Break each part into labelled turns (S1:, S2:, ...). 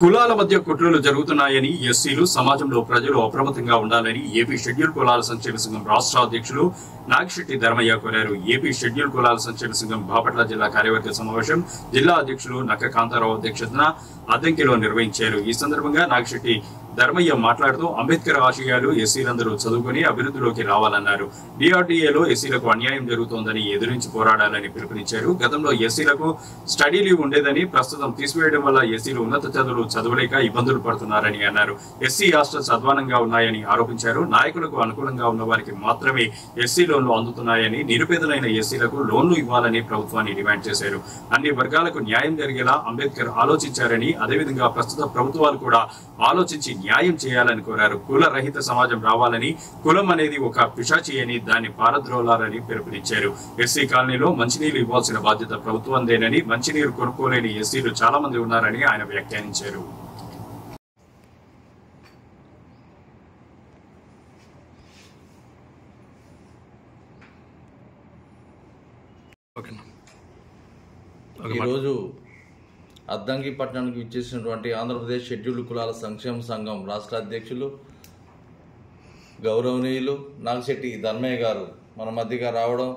S1: కులాల మధ్య కుట్రలు జరుగుతున్నాయని ఎస్సీలు సమాజంలో ప్రజలు అప్రమత్తంగా ఉండాలని ఏపీ షెడ్యూల్ కులాల సంక్షేమ సంఘం రాష్ట్ర అధ్యక్షులు నాగిశెట్టి ధర్మయ్య కోరారు. ఏపీ షెడ్యూల్ కులాల సంక్షేమ సంఘం బాపట్ల జిల్లా కార్యవర్గ సమావేశం జిల్లా అధ్యక్షులు నక్క కాంతారావు అధ్యక్షతన అద్దంకిలో నిర్వహించారు. ఈ సందర్భంగా నాగిశెట్టి ధర్మయ్య మాట్లాడుతూ అంబేద్కర్ ఆశయాలు ఎస్సీలందరూ చదువుకుని అభివృద్ధిలోకి రావాలన్నారు. డిఆర్డీఏలో ఎస్సీలకు అన్యాయం జరుగుతోందని ఎదురించి పోరాడాలని పిలుపునిచ్చారు. గతంలో ఎస్సీలకు స్టడీ లీవ్ ఉండేదని ప్రస్తుతం తీసివేయడం వల్ల ఎస్సీలు ఉన్నత చదువులు చదవలేక ఇబ్బందులు పడుతున్నారని అన్నారు. ఎస్సీ హాస్టల్స్ అధ్వానంగా ఉన్నాయని ఆరోపించారు. నాయకులకు అనుకూలంగా ఉన్న వారికి మాత్రమే ఎస్సీ లోన్లు అందుతున్నాయని, నిరుపేదలైన ఎస్సీలకు లోన్లు ఇవ్వాలని ప్రభుత్వాన్ని డిమాండ్ చేశారు. అన్ని వర్గాలకు న్యాయం జరిగేలా అంబేద్కర్ ఆలోచించారని, అదేవిధంగా ప్రస్తుత ప్రభుత్వాలు కూడా ఆలోచించి న్యాయం చేయాలని కోరారు. కుల రహిత సమాజం రావాలని, కులం అనేది ఒక పిశాచి అని దాన్ని పారద్రోలాలని పిలుపునిచ్చారు. ఎస్సీ కాలనీలో మంచినీరు ఇవ్వాల్సిన బాధ్యత ప్రభుత్వందేనని, మంచినీరు కొనుక్కోలేని ఎస్సీలు చాలా మంది ఉన్నారని ఆయన వ్యాఖ్యానించారు.
S2: ఈరోజు అద్దంకి పట్టణానికి విచ్చేసినటువంటి ఆంధ్రప్రదేశ్ షెడ్యూల్డ్ కులాల సంక్షేమ సంఘం రాష్ట్ర అధ్యక్షులు గౌరవనీయులు నాగిశెట్టి ధర్మయ్య గారు మన మధ్యగా రావడం,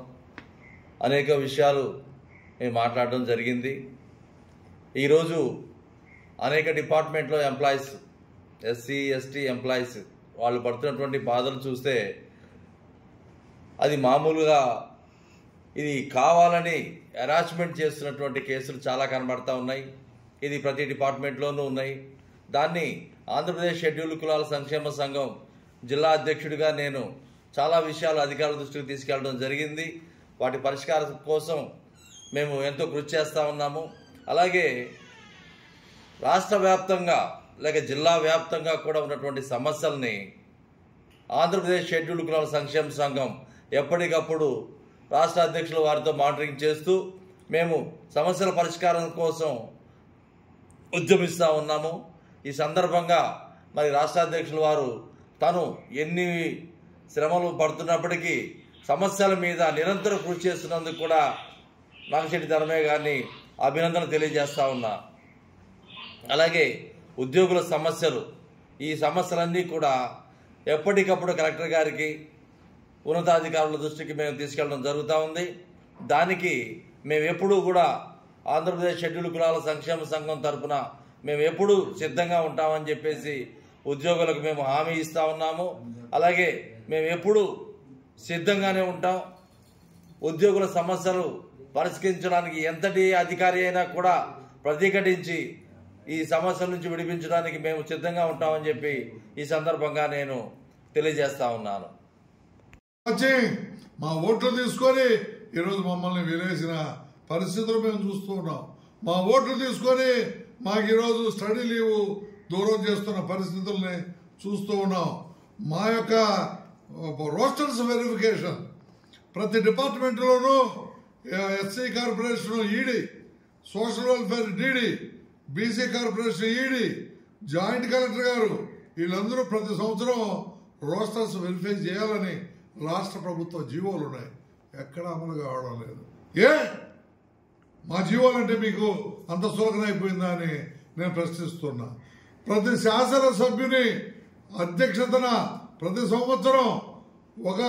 S2: అనేక విషయాలు మేము మాట్లాడడం జరిగింది. ఈరోజు అనేక డిపార్ట్మెంట్లో ఎంప్లాయీస్, ఎస్సీ ఎస్టీ ఎంప్లాయీస్ వాళ్ళు పడుతున్నటువంటి బాధలు చూస్తే అది మామూలుగా ఇది కావాలని హెరాస్మెంట్ చేస్తున్నటువంటి కేసులు చాలా కనబడతా ఉన్నాయి. ఇది ప్రతి డిపార్ట్మెంట్లోనూ ఉన్నాయి. దాన్ని ఆంధ్రప్రదేశ్ షెడ్యూల్ కులాల సంక్షేమ సంఘం జిల్లా అధ్యక్షుడిగా నేను చాలా విషయాలు అధికారుల దృష్టికి తీసుకెళ్లడం జరిగింది. వాటి పరిష్కారం కోసం మేము ఎంతో కృషి చేస్తూ ఉన్నాము. అలాగే రాష్ట్ర వ్యాప్తంగా లేక జిల్లా వ్యాప్తంగా కూడా ఉన్నటువంటి సమస్యల్ని ఆంధ్రప్రదేశ్ షెడ్యూల్ కులాల సంక్షేమ సంఘం ఎప్పటికప్పుడు రాష్ట్ర అధ్యక్షుల వారితో మానిటరింగ్ చేస్తూ మేము సమస్యల పరిష్కారం కోసం ఉద్యమిస్తూ ఉన్నాము. ఈ సందర్భంగా మరి రాష్ట్ర అధ్యక్షుల వారు తను ఎన్ని శ్రమలు పడుతున్నప్పటికీ సమస్యల మీద నిరంతరం కృషి చేస్తున్నందుకు కూడా నాగిశెట్టి ధర్మయ్య గారిని అభినందన తెలియజేస్తూ ఉన్నా. అలాగే ఉద్యోగుల సమస్యలు, ఈ సమస్యలన్నీ కూడా ఎప్పటికప్పుడు కలెక్టర్ గారికి, ఉన్నతాధికారుల దృష్టికి మేము తీసుకెళ్ళడం జరుగుతూ ఉంది. దానికి మేము ఎప్పుడూ కూడా ఆంధ్రప్రదేశ్ షెడ్యూల్ కులాల సంక్షేమ సంఘం తరఫున మేము ఎప్పుడూ సిద్ధంగా ఉంటామని చెప్పేసి ఉద్యోగులకు మేము హామీ ఇస్తూ ఉన్నాము. అలాగే మేము ఎప్పుడూ సిద్ధంగానే ఉంటాం. ఉద్యోగుల సమస్యలు పరిష్కరించడానికి ఎంతటి అధికారి అయినా కూడా ప్రతిఘటించి ఈ సమస్యల నుంచి విడిపించడానికి మేము సిద్ధంగా ఉంటామని చెప్పి ఈ సందర్భంగా నేను తెలియజేస్తా ఉన్నాను.
S3: మా ఓట్లు తీసుకొని ఈరోజు మమ్మల్ని వినేసిన పరిస్థితులు మేము చూస్తూ ఉన్నాం. మా ఓట్లు తీసుకొని మాకు ఈరోజు స్టడీ లీవ్ దూరం చేస్తున్న పరిస్థితుల్ని చూస్తూ ఉన్నాం. మా యొక్క రోస్టర్స్ వెరిఫికేషన్ ప్రతి డిపార్ట్మెంట్లోనూ SC corporation ED, social welfare DD, BC corporation ED, joint collector గారు వీళ్ళందరూ ప్రతి సంవత్సరం రోస్టర్స్ వెరిఫై చేయాలని రాష్ట్ర ప్రభుత్వ జీవోలు ఉన్నాయి. ఎక్కడ అమలు కావడం లేదు. మా జీవోలంటే మీకు అంత సులభనైపోయిందా అని నేను ప్రశ్నిస్తున్నా. ప్రతి శాసనసభ్యుని అధ్యక్షతన ప్రతి సంవత్సరం ఒక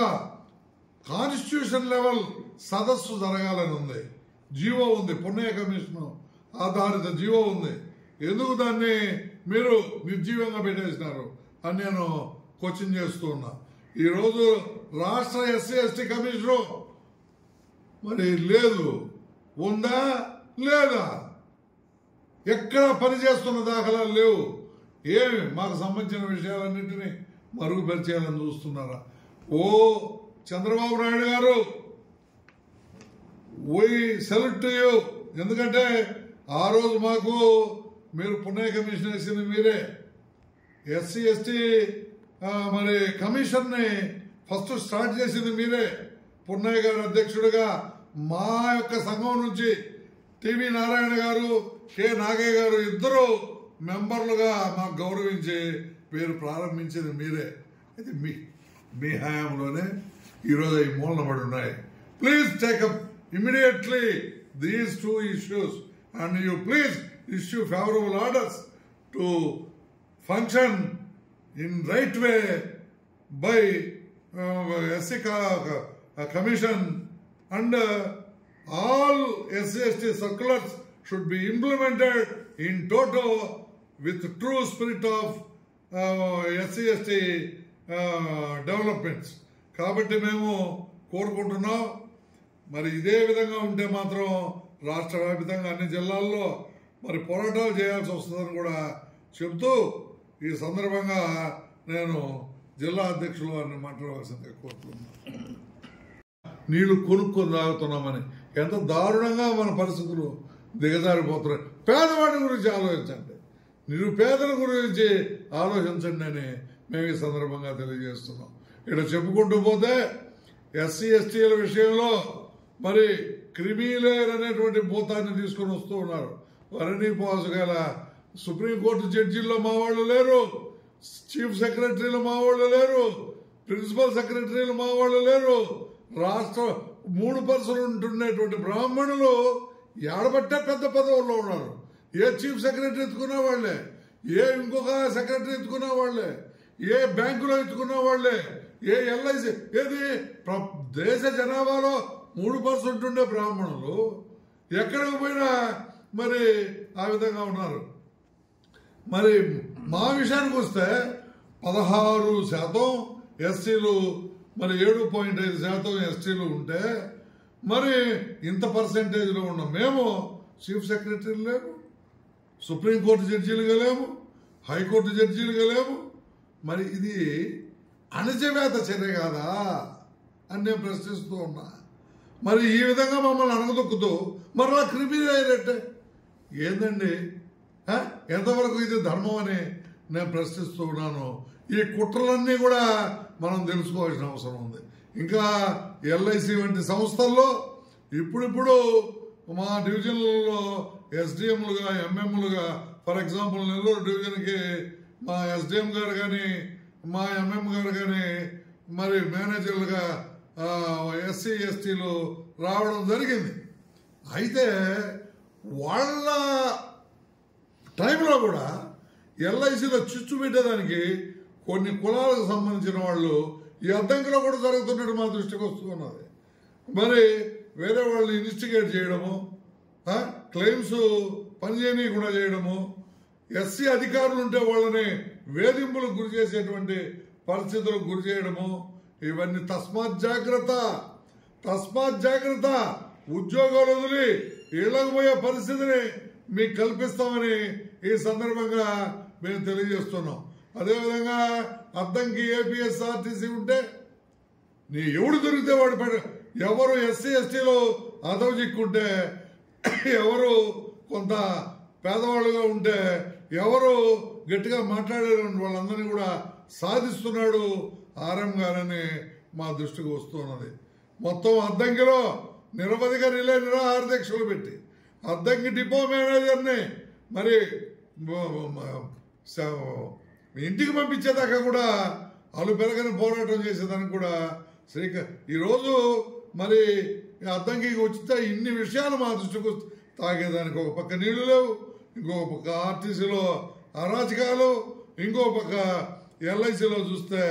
S3: కాన్స్టిట్యూషన్ లెవెల్ సదస్సు జరగాలని ఉంది. జీవో ఉంది, పున్నయ్య కమిషన్ ఆధారిత జీవో ఉంది. ఎందుకు దాన్ని మీరు నిర్జీవంగా పెట్టేసినారు అని నేను క్వశ్చన్ చేస్తూ ఉన్నా. ఈరోజు రాష్ట్ర ఎస్సీ ఎస్టీ కమిషను మరి లేదు, ఉందా లేదా, ఎక్కడ పనిచేస్తున్న దాఖలాలు లేవు. ఏమి మాకు సంబంధించిన విషయాలన్నింటినీ మరుగుపరిచేయాలని చూస్తున్నారా? ఓ చంద్రబాబు నాయుడు గారు, వీ సెల్యూట్ యూ. ఎందుకంటే ఆ రోజు మాకు మీరు పున్నయ్య కమిషన్ వేసింది మీరే. ఎస్సీ ఎస్టీ మరి కమిషన్ని ఫస్ట్ స్టార్ట్ చేసింది మీరే. పున్నయ్య గారు అధ్యక్షుడిగా మా యొక్క సంఘం నుంచి టీవీ నారాయణ గారు, కె నాగయ్య గారు ఇద్దరు మెంబర్లుగా మాకు గౌరవించి పేరు ప్రారంభించింది మీరే. అయితే మీ హయాంలోనే ఈరోజు ఈ మూలన పడి ఉన్నాయి. Please take up immediately these two issues and you please issue favorable orders to function in right way by SC Commission, and all SC/ST circulars should be implemented in toto with true spirit of SC/ST developments. కాబట్టి మేము కోరుకుంటున్నాం, మరి ఇదే విధంగా ఉంటే మాత్రం రాష్ట్ర వ్యాప్తంగా అన్ని జిల్లాల్లో మరి పోరాటాలు చేయాల్సి వస్తుందని కూడా చెబుతూ ఈ సందర్భంగా నేను జిల్లా అధ్యక్షుల వారిని మాట్లాడవలసిందిగా కోరుతున్నాను. నీళ్లు కొనుక్కొని తాగుతున్నామని ఎంత దారుణంగా మన పరిస్థితులు దిగజారిపోతున్నాయి. పేదవాడి గురించి ఆలోచించండి, నిరుపేదల గురించి ఆలోచించండి అని మేము ఈ సందర్భంగా తెలియజేస్తున్నాం. ఇక్కడ చెప్పుకుంటూ పోతే SC/STల విషయంలో మరి క్రిమిలేయర్ అనేటువంటి భూతాన్ని తీసుకొని వస్తూ ఉన్నారు. వరణి పాస్ గల సుప్రీంకోర్టు జడ్జీల్లో మా వాళ్ళు లేరు, చీఫ్ సెక్రటరీలు మా వాళ్ళు లేరు, ప్రిన్సిపల్ సెక్రటరీలు మా వాళ్ళు లేరు. రాష్ట్ర 3% ఉంటున్నటువంటి బ్రాహ్మణులు ఏడబట్టే పెద్ద పదవుల్లో ఉన్నారు. ఏ చీఫ్ సెక్రటరీ ఎత్తుకున్న వాళ్లే, ఏ ఇంకొక సెక్రటరీ ఎత్తుకున్న వాళ్లే, ఏ బ్యాంకులో ఎత్తుకున్న వాళ్లే, ఏ LIC, ఏది దేశ జనాభాలో 3% ఉండే బ్రాహ్మణులు ఎక్కడికి పోయినా మరి ఆ విధంగా ఉన్నారు. మరి మా విషయానికి వస్తే 16% SCలు, మరి 7.5% STలు ఉంటే మరి ఇంత పర్సెంటేజ్లో ఉన్నాం. మేము చీఫ్ సెక్రటరీలు లేము, సుప్రీంకోర్టు జడ్జీలుగా లేము, హైకోర్టు జడ్జీలుగా లేము. మరి ఇది అణచివేత చర్య కాదా అని నేను ప్రశ్నిస్తూ ఉన్నా. మరి ఈ విధంగా మమ్మల్ని అణగదొక్కుతూ మరలా క్రిమిలేయరంటే ఏందండి? ఎంతవరకు ఇది ధర్మం అని నేను ప్రశ్నిస్తూ ఉన్నాను. ఈ కుట్రలన్నీ కూడా మనం తెలుసుకోవాల్సిన అవసరం ఉంది. ఇంకా LIC వంటి సంస్థల్లో ఇప్పుడిప్పుడు మా డివిజన్లలో SDMలుగా, MMలుగా, ఫర్ ఎగ్జాంపుల్ నెల్లూరు డివిజన్కి మా SDM గారు కానీ మా MM గారు కానీ మరి మేనేజర్లుగా SC/STలు రావడం జరిగింది. అయితే వాళ్ళ టైంలో కూడా LICలో చిచ్చు పెట్టేదానికి కొన్ని కులాలకు సంబంధించిన వాళ్ళు ఈ అద్దంకిలో కూడా జరుగుతున్నట్టు మా దృష్టికి వస్తున్నది. మరి వేరే వాళ్ళని ఇన్వెస్టిగేట్ చేయడము, క్లెయిమ్స్ పనిచేయని కూడా చేయడము, SC అధికారులు ఉంటే వాళ్ళని వేధింపులకు గురి చేసేటువంటి పరిస్థితులకు గురి చేయడము, ఇవన్నీ తస్మాత్ జాగ్రత్త. ఉద్యోగాలు వదిలి ఇళ్లకు పోయే పరిస్థితిని మీకు కల్పిస్తామని ఈ సందర్భంగా మేము తెలియజేస్తున్నాం. అదేవిధంగా అద్దంకి APSRTC ఉంటే నీ ఎవడు దొరికితే వాడు ఎవరు SC/STలో అదవజిక్కుంటే, ఎవరు కొంత పేదవాళ్ళుగా ఉంటే, ఎవరు గట్టిగా మాట్లాడే వాళ్ళందరినీ కూడా సాధిస్తున్నాడు RM గారని మా దృష్టికి వస్తున్నది. మొత్తం అద్దంకిలో నిరవధిక నిరాహార దీక్షలు పెట్టి అద్దంకి డిపో మేనేజర్ని మరి ఇంటికి పంపించేదాకా కూడా అలు పెరగని పోరాటం చేసేదానికి కూడా ఈరోజు మరి అద్దంకి వచ్చితే ఇన్ని విషయాలు మా దృష్టికి తాగేదానికి ఒక పక్క నీళ్లు లేవు, ఇంకొక పక్క RTCలో అరాచకాలు, ఇంకో పక్క LICలో చూస్తే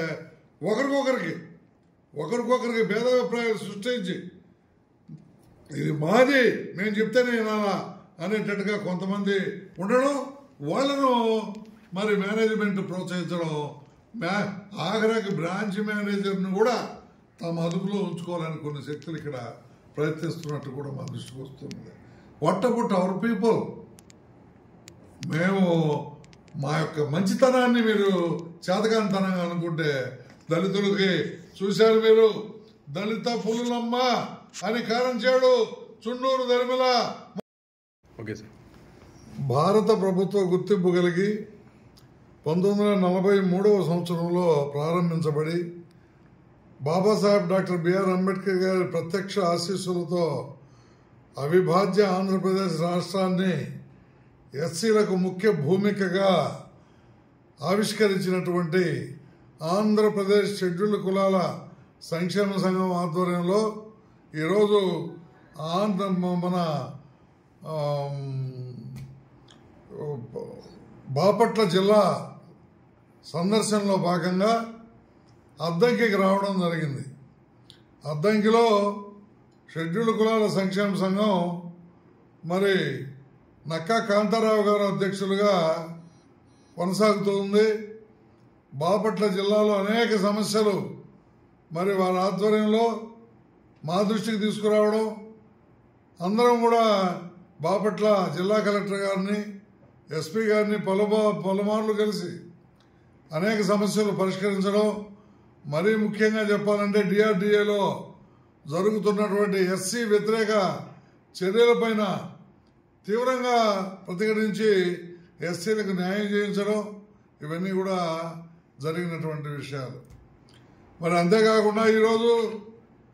S3: ఒకరికొకరికి భేదాభిప్రాయాలు సృష్టించి ఇది మాది మేము చెప్తేనే వినాలా అనేటట్టుగా కొంతమంది ఉండడం, వాళ్ళను మరి మేనేజ్మెంట్ ప్రోత్సహించడం, ఆఖరికి బ్రాంచ్ మేనేజర్ను కూడా తమ అదుపులో ఉంచుకోవాలని కొన్ని శక్తులు ఇక్కడ ప్రయత్నిస్తున్నట్టు కూడా మా దృష్టికి వస్తుంది. What about our people? మేము మా యొక్క మంచితనాన్ని మీరు చేతకానితనంగా అనుకుంటే, దళితులకి చూశారు మీరు, దళిత పులులమ్మ అని కారంచేడు, చుండూరు ధర్మిల.
S1: Okay sir.
S3: భారత ప్రభుత్వ గుర్తింపు కలిగి 1943వ సంవత్సరంలో ప్రారంభించబడి బాబాసాహెబ్ డాక్టర్ బిఆర్ అంబేద్కర్ గారి ప్రత్యక్ష ఆశీస్సులతో అవిభాజ్య ఆంధ్రప్రదేశ్ రాష్ట్రాన్ని SCలకు ముఖ్య భూమికగా ఆవిష్కరించినటువంటి ఆంధ్రప్రదేశ్ షెడ్యూల్డ్ కులాల సంక్షేమ సంఘం ఆధ్వర్యంలో ఈరోజు మన బాపట్ల జిల్లా సందర్శనలో భాగంగా అద్దంకికి రావడం జరిగింది. అద్దంకిలో షెడ్యూల్డ్ కులాల సంక్షేమ సంఘం మరి నక్కా కాంతారావు గారు అధ్యక్షులుగా కొనసాగుతుంది. బాపట్ల జిల్లాలో అనేక సమస్యలు మరి వారి ఆధ్వర్యంలో మా దృష్టికి తీసుకురావడం, అందరం కూడా బాపట్ల జిల్లా కలెక్టర్ గారిని, ఎస్పీ గారిని పలుమార్లు కలిసి అనేక సమస్యలు పరిష్కరించడం, మరీ ముఖ్యంగా చెప్పాలంటే డిఆర్డీఏలో జరుగుతున్నటువంటి ఎస్సీ వ్యతిరేక చర్యలపైన తీవ్రంగా ప్రతిఘటించి ఎస్సీలకు న్యాయం చేయించడం, ఇవన్నీ కూడా జరిగినటువంటి విషయాలు. మరి అంతేకాకుండా ఈరోజు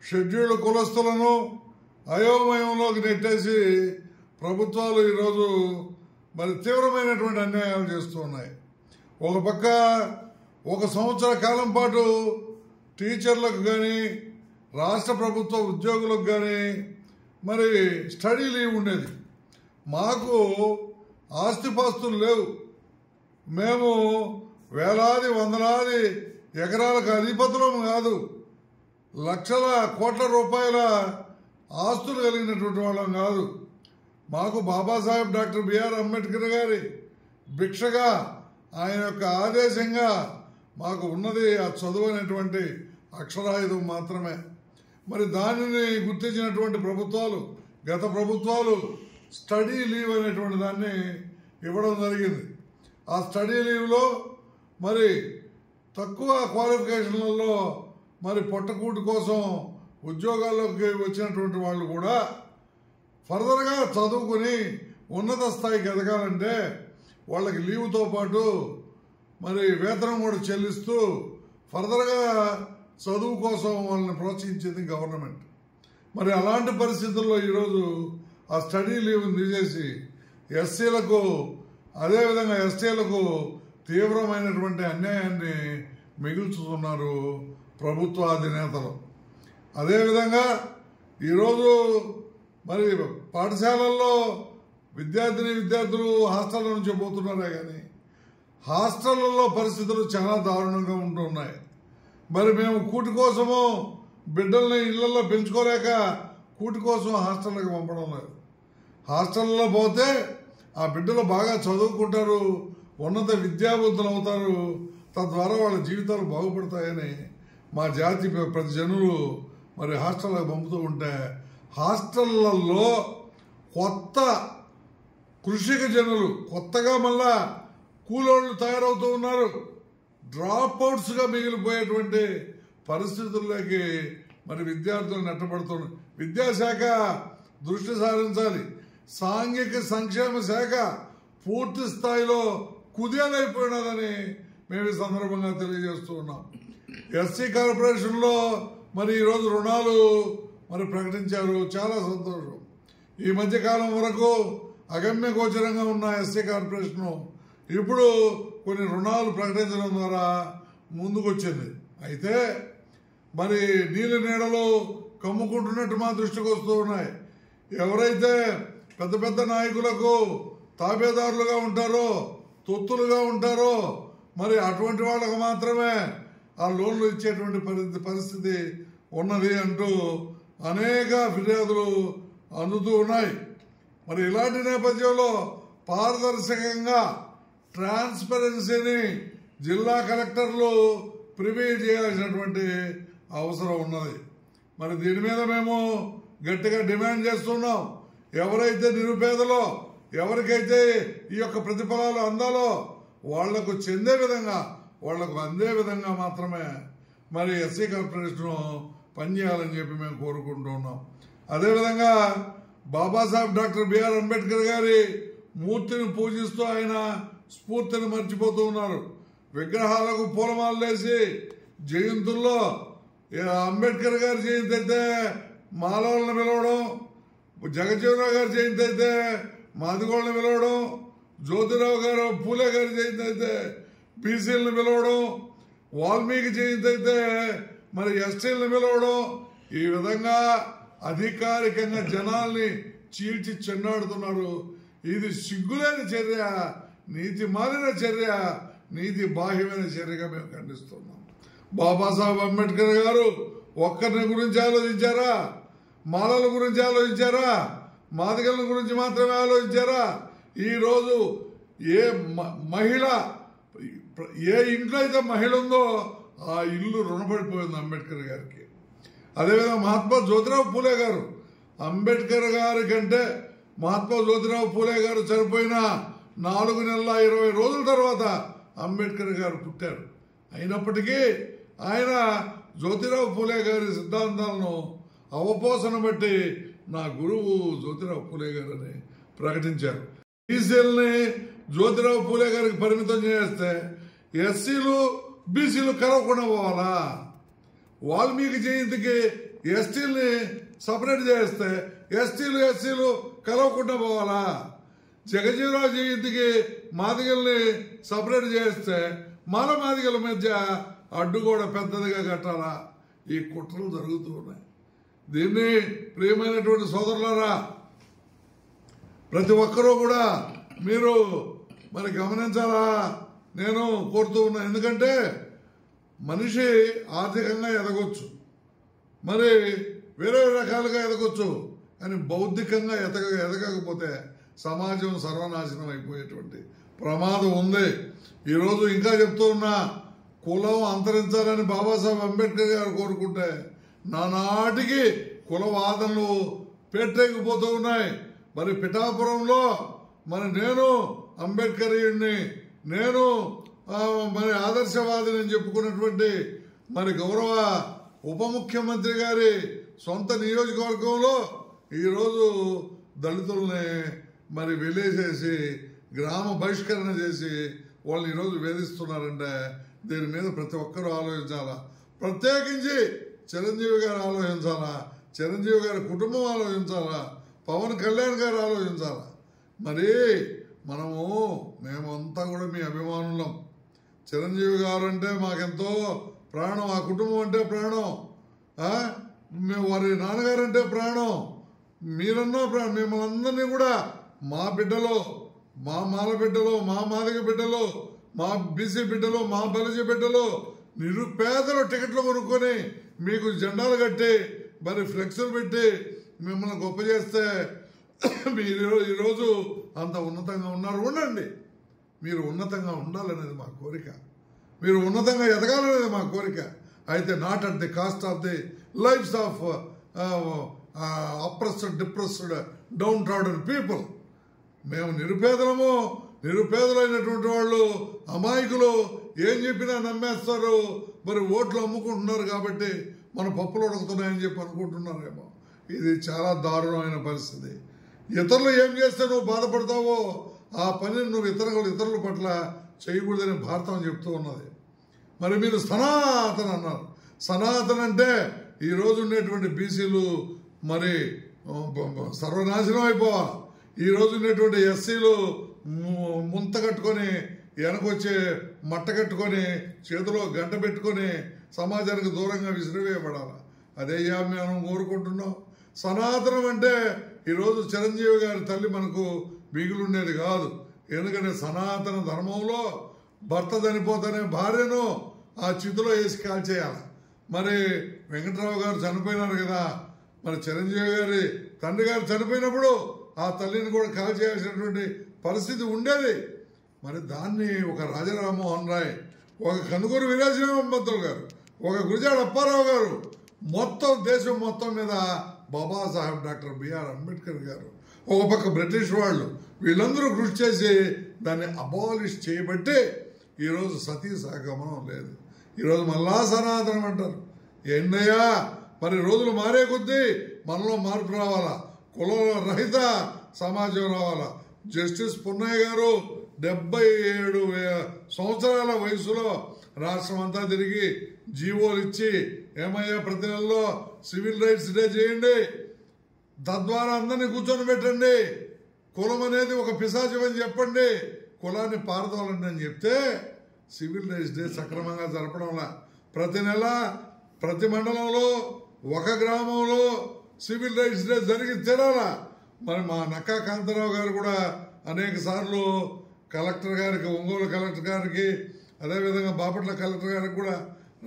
S3: షెడ్యూల్డ్ కులస్తులను అయోమయంలోకి నెట్టేసి ప్రభుత్వాలు ఈరోజు మరి తీవ్రమైనటువంటి అన్యాయాలు చేస్తూ ఉన్నాయి. ఒక పక్క 1 సంవత్సర కాలం పాటు టీచర్లకు కానీ రాష్ట్ర ప్రభుత్వ ఉద్యోగులకు కానీ మరి స్టడీ లీవ్ ఉండేది. మాకు ఆస్తిపాస్తులు లేవు, మేము వేలాది వందలాది ఎకరాలకు అధిపతులం కాదు, లక్షల కోట్ల రూపాయల ఆస్తులు కలిగినటువంటి వాళ్ళం కాదు. మాకు బాబాసాహెబ్ డాక్టర్ బిఆర్ అంబేద్కర్ గారి భిక్షగా, ఆయన యొక్క ఆదేశంగా మాకు ఉన్నది ఆ చదువు అనేటువంటి అక్షరాయుధం మాత్రమే. మరి దానిని గుర్తించినటువంటి ప్రభుత్వాలు, గత ప్రభుత్వాలు స్టడీ లీవ్ అనేటువంటి దాన్ని ఇవ్వడం జరిగింది. ఆ స్టడీ లీవ్లో మరి తక్కువ క్వాలిఫికేషన్లలో మరి పొట్టకూటి కోసం ఉద్యోగాల్లోకి వచ్చినటువంటి వాళ్ళు కూడా ఫర్దర్గా చదువుకుని ఉన్నత స్థాయికి ఎదగాలంటే వాళ్ళకి లీవ్తో పాటు మరి వేతనం కూడా చెల్లిస్తూ ఫర్దర్గా చదువు కోసం వాళ్ళని ప్రోత్సహించింది గవర్నమెంట్. మరి అలాంటి పరిస్థితుల్లో ఈరోజు ఆ స్టడీ లీవ్ని తీసేసి ఎస్సీలకు, అదేవిధంగా ఎస్టీలకు తీవ్రమైనటువంటి అన్యాయాన్ని మిగుల్చుతున్నారు ప్రభుత్వ అధినేతలు. అదేవిధంగా ఈరోజు మరి పాఠశాలల్లో విద్యార్థులు హాస్టల్ నుంచి పోతున్నారే కానీ హాస్టళ్లలో పరిస్థితులు చాలా దారుణంగా ఉంటున్నాయి. మరి మేము కూటి కోసము బిడ్డల్ని ఇళ్లలో పెంచుకోలేక కూటి కోసం హాస్టళ్ళకి పంపడం లేదు. హాస్టల్లో పోతే ఆ బిడ్డలు బాగా చదువుకుంటారు, ఉన్నత విద్యావంతులు అవుతారు, తద్వారా వాళ్ళ జీవితాలు బాగుపడతాయని మా జాతి ప్రతి జనులు మరి హాస్టల్కి పంపుతూ ఉంటే హాస్టళ్లలో కొత్త కృషిక జనులు కొత్తగా మళ్ళా కూలోళ్ళు తయారవుతూ ఉన్నారు. డ్రాప్ అవుట్స్గా మిగిలిపోయేటువంటి పరిస్థితుల్లోకి మరి విద్యార్థులు నెట్టబడుతున్నారు. విద్యాశాఖ దృష్టి సారించాలి. సాంఘిక సంక్షేమ శాఖ పూర్తి స్థాయిలో కుదేలైపోయినదని మేము ఈ సందర్భంగా తెలియజేస్తూ ఉన్నాం. ఎస్సీ కార్పొరేషన్లో మరి ఈరోజు రుణాలు మరి ప్రకటించారు, చాలా సంతోషం. ఈ మధ్యకాలం వరకు అగమ్య గోచరంగా ఉన్న ఎస్సీ కార్పొరేషను ఇప్పుడు కొన్ని రుణాలు ప్రకటించడం ద్వారా ముందుకొచ్చింది. అయితే మరి నీళ్ళ నీడలు కమ్ముకుంటున్నట్టు మా దృష్టికి వస్తూ ఉన్నాయి. ఎవరైతే పెద్ద పెద్ద నాయకులకు తాబేదారులుగా ఉంటారో, తొత్తులుగా ఉంటారో మరి అటువంటి వాళ్ళకు మాత్రమే ఆ లోన్లు ఇచ్చేటువంటి పరిస్థితి ఉన్నది అంటూ అనేక ఫిర్యాదులు అందుతూ ఉన్నాయి. మరి ఇలాంటి నేపథ్యంలో పారదర్శకంగా ట్రాన్స్పరెన్సీని జిల్లా కలెక్టర్లు ప్రివే చేయాల్సినటువంటి అవసరం ఉన్నది. మరి దీని మీద మేము గట్టిగా డిమాండ్ చేస్తున్నాం. ఎవరైతే నిరుపేదలో, ఎవరికైతే ఈ యొక్క ప్రతిఫలాలు అందాలో వాళ్లకు చెందే విధంగా, వాళ్లకు అందే విధంగా మాత్రమే మరి ఎస్సీ కార్పొరేషన్ పనిచేయాలని చెప్పి మేము కోరుకుంటూ ఉన్నాం. అదేవిధంగా బాబాసాహెబ్ డాక్టర్ బిఆర్ అంబేద్కర్ గారి మూర్తిని పూజిస్తూ ఆయన స్ఫూర్తిని మర్చిపోతూ ఉన్నారు. విగ్రహాలకు పూలమాలలు వేసి జయంతుల్లో అంబేద్కర్ గారి జయంతి అయితే మాలవులను పిలవడం, జగజ్జీవనరావు గారి జయంతి అయితే మాదిగోళ్ళని పిలవడం, జ్యోతిరావు గారు పూలే గారి జయంతి అయితే బీసీలను పిలవడం, వాల్మీకి జయంతి అయితే మరి ఎస్టీలను పిలవడం, ఈ విధంగా అధికారికంగా జనాల్ని చీల్చి చెన్నాడుతున్నారు. ఇది సిగ్గులేని చర్య. నీతి మాలిన చర్య, నీతి బాహ్యమైన చర్యగా మేము ఖండిస్తున్నాం. బాబాసాహెబ్ అంబేద్కర్ గారు ఒక్కరిని గురించి ఆలోచించారా? మాలల గురించి ఆలోచించారా? మాదిగల గురించి మాత్రమే ఆలోచించారా? ఈరోజు ఏ మహిళ, ఏ ఇంట్లో అయితే మహిళ ఉందో ఆ ఇల్లు రుణపడిపోయింది అంబేద్కర్ గారికి. అదేవిధంగా మహాత్మా జ్యోతిరావు పూలే గారు, అంబేద్కర్ గారి కంటే మహాత్మా జ్యోతిరావు పూలే గారు చనిపోయిన 4 నెలల 20 రోజుల తర్వాత అంబేద్కర్ గారు పుట్టారు. అయినప్పటికీ ఆయన జ్యోతిరావు పూలే గారి సిద్ధాంతాలను అవపోసన బట్టి నా గురువు జ్యోతిరావు పూలే గారు అని ప్రకటించారు. బీసీలని జ్యోతిరావు పూలే గారికి పరిమితం చేస్తే ఎస్సీలు బీసీలు కలవకుండా పోవాలా? వాల్మీకి జయంతికి ఎస్టీల్ని సపరేట్ చేస్తే ఎస్సీలు కలవకుండా పోవాలా? జగజీవరావు జయంతికి మాదిగల్ని సపరేట్ చేస్తే మాదిగల మధ్య అడ్డుగోడ పెద్దదిగా కట్టాలా? ఈ కుట్రలు జరుగుతూ ఉన్నాయి. దీన్ని ప్రియమైనటువంటి సోదరులారా, ప్రతి ఒక్కరూ కూడా మీరు మరి గమనించాలా నేను కోరుతూ ఉన్నా. ఎందుకంటే మనిషి ఆర్థికంగా ఎదగొచ్చు, మరి వేరే రకాలుగా ఎదగొచ్చు, కానీ బౌద్ధికంగా ఎదగకపోతే సమాజం సర్వనాశనం అయిపోయేటువంటి ప్రమాదం ఉంది. ఈరోజు ఇంకా చెప్తూ ఉన్నా, కులం అంతరించాలని బాబాసాహెబ్ అంబేద్కర్ గారు కోరుకుంటే నానాటికి కుల వాదనలు పెట్టేకపోతూ ఉన్నాయి. మరి పిఠాపురంలో మరి నేను అంబేద్కరీయుడిని, నేను మరి ఆదర్శవాదిని చెప్పుకున్నటువంటి మరి గౌరవ ఉప ముఖ్యమంత్రి గారి సొంత నియోజకవర్గంలో ఈరోజు దళితుల్ని మరి వెలేసేసి గ్రామ బహిష్కరణ చేసి వాళ్ళని ఈరోజు వేధిస్తున్నారంటే దీని మీద ప్రతి ఒక్కరూ ఆలోచించాలా. ప్రత్యేకించి చిరంజీవి గారు ఆలోచించాలా, చిరంజీవి గారి కుటుంబం ఆలోచించాలా, పవన్ కళ్యాణ్ గారు ఆలోచించాలా. మరి మేమంతా కూడా మీ అభిమానులం. చిరంజీవి గారు అంటే మాకెంతో ప్రాణం, ఆ కుటుంబం అంటే ప్రాణం, మేము వారి నాన్నగారు అంటే ప్రాణం, మీరన్నా ప్రాణం. మిమ్మల్ని అందరినీ కూడా మా బిడ్డలో, మా మాల బిడ్డలో, మా మాదిగ బిడ్డలో, మా బీసీ బిడ్డలో, మా బలిజీ బిడ్డలో, నిరుపేదలు టికెట్లు కొనుక్కొని మీకు జెండాలు కట్టి మరి ఫ్లెక్సులు పెట్టి మిమ్మల్ని గొప్ప చేస్తే మీరు ఈరోజు అంత ఉన్నతంగా ఉన్నారు. ఉండండి, మీరు ఉన్నతంగా ఉండాలనేది మా కోరిక, మీరు ఉన్నతంగా ఎదగాలనేది మా కోరిక. అయితే not at the cost of the lifes of oppressed, depressed, downtrodden people. మేము నిరుపేదలము, నిరుపేదలైనటువంటి వాళ్ళు అమాయకులు ఏం చెప్పినా నమ్మేస్తారు. మరి ఓట్లు అమ్ముకుంటున్నారు కాబట్టి మన పప్పులు ఉడుకుతున్నాయని చెప్పి అనుకుంటున్నారేమో. ఇది చాలా దారుణమైన పరిస్థితి. ఇతరులు ఏం చేస్తే నువ్వు బాధపడతావో ఆ పనిని నువ్వు ఇతరుల పట్ల చేయకూడదని భారతం చెప్తూ ఉన్నది. మరి మీరు సనాతన అన్నారు. సనాతన అంటే ఈరోజు ఉండేటువంటి బీసీలు మరి సర్వనాశనం అయిపోవాలి. ఈరోజు ఉండేటువంటి ఎస్సీలు ముంత కట్టుకొని వెనకొచ్చే మట్ట కట్టుకొని చేతిలో గంట పెట్టుకొని సమాజానికి దూరంగా విసిరివేయబడాలి. అదయ్యా మేము కోరుకుంటున్నాం. సనాతనం అంటే ఈరోజు చిరంజీవి గారి తల్లి మనకు మిగిలిండేది కాదు. ఎందుకంటే సనాతన ధర్మంలో భర్త చనిపోతానే భార్యను ఆ చితిలో వేసి కాల్చేయాలి. మరి వెంకట్రావు గారు చనిపోయినారు కదా, మరి చిరంజీవి గారి తండ్రి గారు చనిపోయినప్పుడు ఆ తల్లిని కూడా కాల్చేయాల్సినటువంటి పరిస్థితి ఉండేది. మరి దాన్ని ఒక రాజరామోహన్ రాయ్, ఒక కందుకూరు వీరేశలింగం గారు, ఒక గురజాడ అప్పారావు గారు, మొత్తం దేశం మొత్తం మీద బాబాసాహెబ్ డాక్టర్ బిఆర్ అంబేద్కర్ గారు, ఒక పక్క బ్రిటిష్ వాళ్ళు, వీళ్ళందరూ కృషి చేసి దాన్ని అబాలిష్ చేయబట్టి ఈరోజు సతీ సహగమనం లేదు. ఈరోజు మళ్ళా సనాతనం అంటారు. ఏందయ్యా మరి రోజులు మారే కొద్దీ మనలో మార్పు రావాలా, కుల రహిత సమాజం రావాలా. జస్టిస్ పున్నయ్య గారు 77 సంవత్సరాల వయసులో రాష్ట్రం అంతా తిరిగి జీవోలు ఇచ్చి ఏమయ్యా ప్రతి నెలలో సివిల్ రైట్స్ డే చేయండి, తద్వారా అందరినీ కూర్చొని పెట్టండి, కులం అనేది ఒక పిశాచం అని చెప్పండి, కులాన్ని పారదోలండి అని చెప్తే సివిల్ రైట్స్ డే సక్రమంగా జరపడంలా. ప్రతి నెల ప్రతి మండలంలో ఒక గ్రామంలో సివిల్ రైట్స్ డే జరిగి తీరాలా. మరి మా నక్కా కాంతారావు గారు కూడా అనేక సార్లు కలెక్టర్ గారికి, ఒంగోలు కలెక్టర్ గారికి, అదేవిధంగా బాపట్ల కలెక్టర్ గారికి కూడా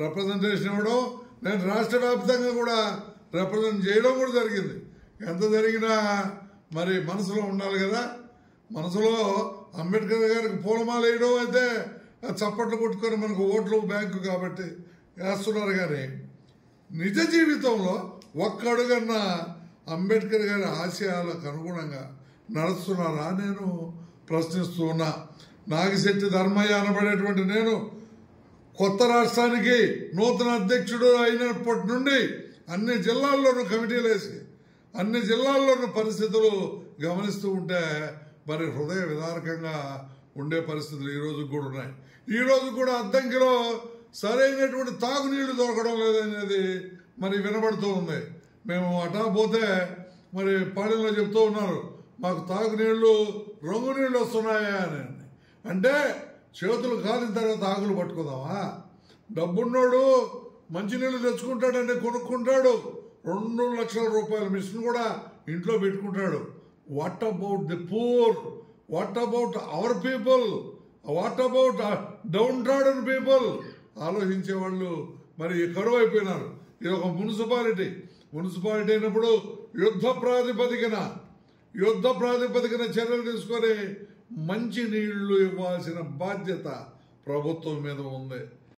S3: రిప్రజెంటేషన్ ఇవ్వడం, నేను రాష్ట్ర వ్యాప్తంగా కూడా రిప్రజెంట్ చేయడం కూడా జరిగింది. ఎంత జరిగినా మరి మనసులో ఉండాలి కదా. మనసులో అంబేద్కర్ గారికి పూలమాల వేయడం అయితే చప్పట్లు కొట్టుకొని మనకు ఓట్లు బ్యాంకు కాబట్టి వేస్తున్నారు, కానీ నిజ జీవితంలో ఒక్క అడుగన్నా అంబేద్కర్ గారి ఆశయాలకు అనుగుణంగా నడుస్తున్నారా నేను ప్రశ్నిస్తూ ఉన్నా. నాగిశెట్టి ధర్మయ్య అనబడేటువంటి నేను కొత్త రాష్ట్రానికి నూతన అధ్యక్షుడు అయినప్పటి నుండి అన్ని జిల్లాల్లోనూ కమిటీలు వేసి అన్ని జిల్లాల్లోనూ పరిస్థితులు గమనిస్తూ ఉంటే మరి హృదయ విదారకంగా ఉండే పరిస్థితులు ఈ రోజు కూడా ఉన్నాయి. ఈ రోజు కూడా అద్దంకిలో సరైనటువంటి తాగునీళ్లు దొరకడం లేదనేది మరి వినబడుతూ ఉంది. మేము అటా పోతే మరి పాలెంలో చెప్తూ ఉన్నారు, మాకు తాగునీళ్లు రంగు నీళ్లు వస్తున్నాయా అని. అంటే చేతులు కాలిన తర్వాత ఆకులు పట్టుకుందామా? డబ్బున్నోడు మంచినీళ్ళు తెచ్చుకుంటాడంటే కొనుక్కుంటాడు, 2 లక్షల రూపాయల మిషన్ కూడా ఇంట్లో పెట్టుకుంటాడు. What about the poor? What about our people? What about down trodden people? ఆలోచించే వాళ్ళు మరి కరువు అయిపోయినారు. ఇది ఒక మున్సిపాలిటీ అయినప్పుడు యుద్ధ ప్రాతిపదికన చర్యలు తీసుకొని మంచి నీళ్లు ఇవ్వాల్సిన బాధ్యత ప్రభుత్వం మీద ఉంది.